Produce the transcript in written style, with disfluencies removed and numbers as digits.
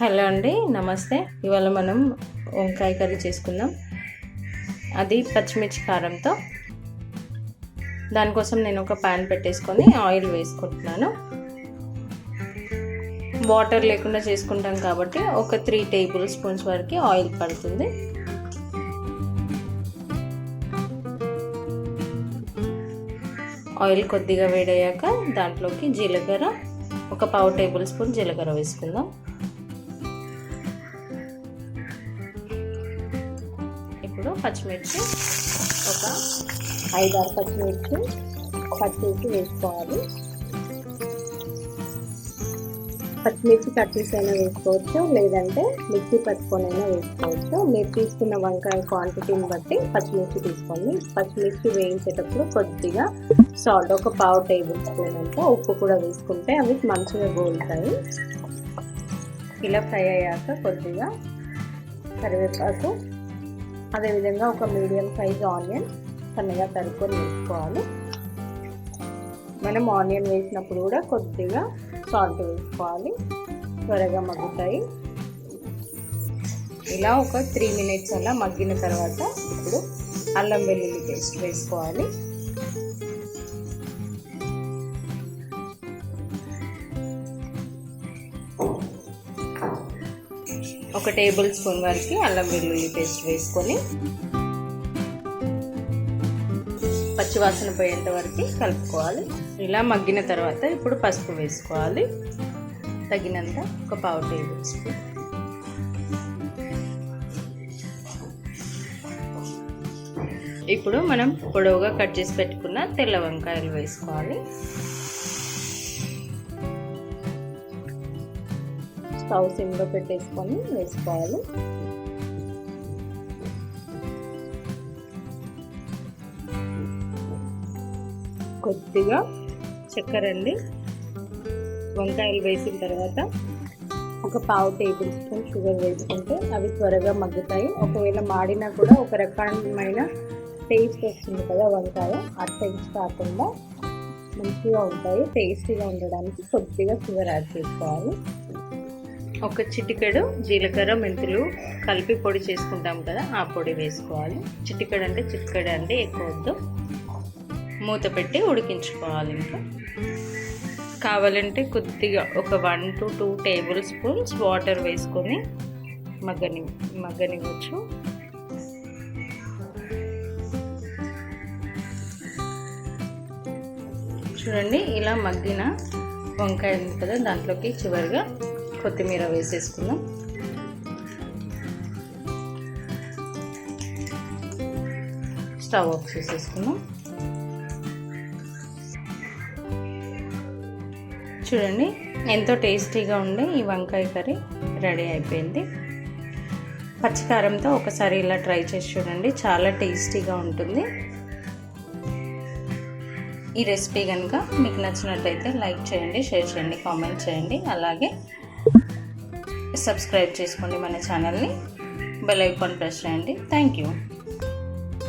Hello అండి, నమస్తే. ఇవాళ మనం వంకాయ కర్రీ చేసుకుందాం. అది పచ్చిమిర్చి కారంతో. దానికోసం నేను ఒక ప్యాన్ పెట్టేసుకొని ఆయిల్ వేసుకుంటున్నాను. వాటర్ లేకుండా చేసుకుంటాం కాబట్టి ఒక 3 టేబుల్ స్పూన్స్ వరకు ఆయిల్ పడుతుంది. ఆయిల్ కొద్దిగా వేడయ్యాక దాంట్లోకి జీలకర్ర, ఒక 1/2 టేబుల్ స్పూన్ జీలకర్ర వేసుకుందాం. ఇప్పుడు పచ్చిమిర్చి ఒక 5-6 పచ్చిమిర్చి కట్ చేసి వేసుకోవాలి. పచ్చిమిర్చి కట్ చేసి అయినా వేసుకోవచ్చు, లేదంటే మిక్సీ పట్టుకొనైనా వేసుకోవచ్చు. మీరు తీసుకున్న వంకాయ క్వాంటిటీని బట్టి పచ్చిమిర్చి తీసుకోండి. పచ్చిమిర్చి వేయించేటప్పుడు కొద్దిగా సాల్ట్, ఒక 1/2 టేబుల్ స్పూన్ అంతా ఉప్పు కూడా వేసుకుంటే అవి మంచిగా గోలుతాయి. ఇలా ఫ్రై అయ్యాక కొద్దిగా కరివేపాకు, అదేవిధంగా ఒక మీడియం సైజ్ ఆనియన్ సన్నగా తరుక్కొని వేసుకోవాలి. మనం ఆనియన్ వేసినప్పుడు కూడా కొద్దిగా సాల్ట్ వేసుకోవాలి, త్వరగా మగ్గుతాయి. ఇలా ఒక 3 మినిట్స్ అలా మగ్గిన తర్వాత ఇప్పుడు అల్లం వెల్లుల్లి పేస్ట్ వేసుకోవాలి. ఒక టేబుల్ స్పూన్ వరకు అల్లం వెల్లుల్లి పేస్ట్ వేసుకొని పచ్చివాసన పోయేంత వరకు కలుపుకోవాలి. ఇలా మగ్గిన తర్వాత ఇప్పుడు పసుపు వేసుకోవాలి, తగినంత ఒక 1/2 టేబుల్ స్పూన్. ఇప్పుడు మనం పొడవుగా కట్ చేసి పెట్టుకున్న తెల్ల వంకాయలు వేసుకోవాలి. స్టవ్ సిమ్లో పెట్టేసుకొని వేసుకోవాలి. కొద్దిగా చక్కెర అండి, వంకాయలు వేసిన తర్వాత ఒక 1/2 టేబుల్ స్పూన్ షుగర్ వేసుకుంటే అవి త్వరగా మగ్గుతాయి. ఒకవేళ మాడినా కూడా ఒక రకమైన టేస్ట్ వస్తుంది కదా వంకాయ, ఆ టేస్ట్ కాకుండా మంచిగా ఉంటాయి. టేస్టీగా ఉండడానికి కొద్దిగా షుగర్ యాడ్ చేసుకోవాలి. ఒక చిటికెడు జీలకర్ర, మెంతులు కలిపి పొడి చేసుకుంటాం కదా, ఆ పొడి వేసుకోవాలి. చిటికెడు అంటే చిటికెడు అంటే ఎక్కువ వద్దు. మూత పెట్టి ఉడికించుకోవాలి. ఇంకా కావాలంటే కొద్దిగా ఒక 1 to 2 టేబుల్ స్పూన్స్ వాటర్ వేసుకొని మగ్గనివ్వచ్చు. చూడండి, ఇలా మగ్గిన వంకాయ ఉంది కదా, దాంట్లోకి చివరిగా కొత్తిమీర వేసేసుకుందాం. స్టవ్ ఆఫ్ చేసేసుకుందాం. చూడండి, ఎంతో టేస్టీగా ఉండే ఈ వంకాయ కర్రీ రెడీ అయిపోయింది. పచ్చికారంతో ఒకసారి ఇలా ట్రై చేసి చూడండి, చాలా టేస్టీగా ఉంటుంది. ఈ రెసిపీ కనుక మీకు నచ్చినట్లయితే లైక్ చేయండి, షేర్ చేయండి, కామెంట్ చేయండి. అలాగే సబ్స్క్రైబ్ చేసుకోండి మన ఛానల్ని, బెల్ ఐకాన్ ప్రెస్ చేయండి. Thank you.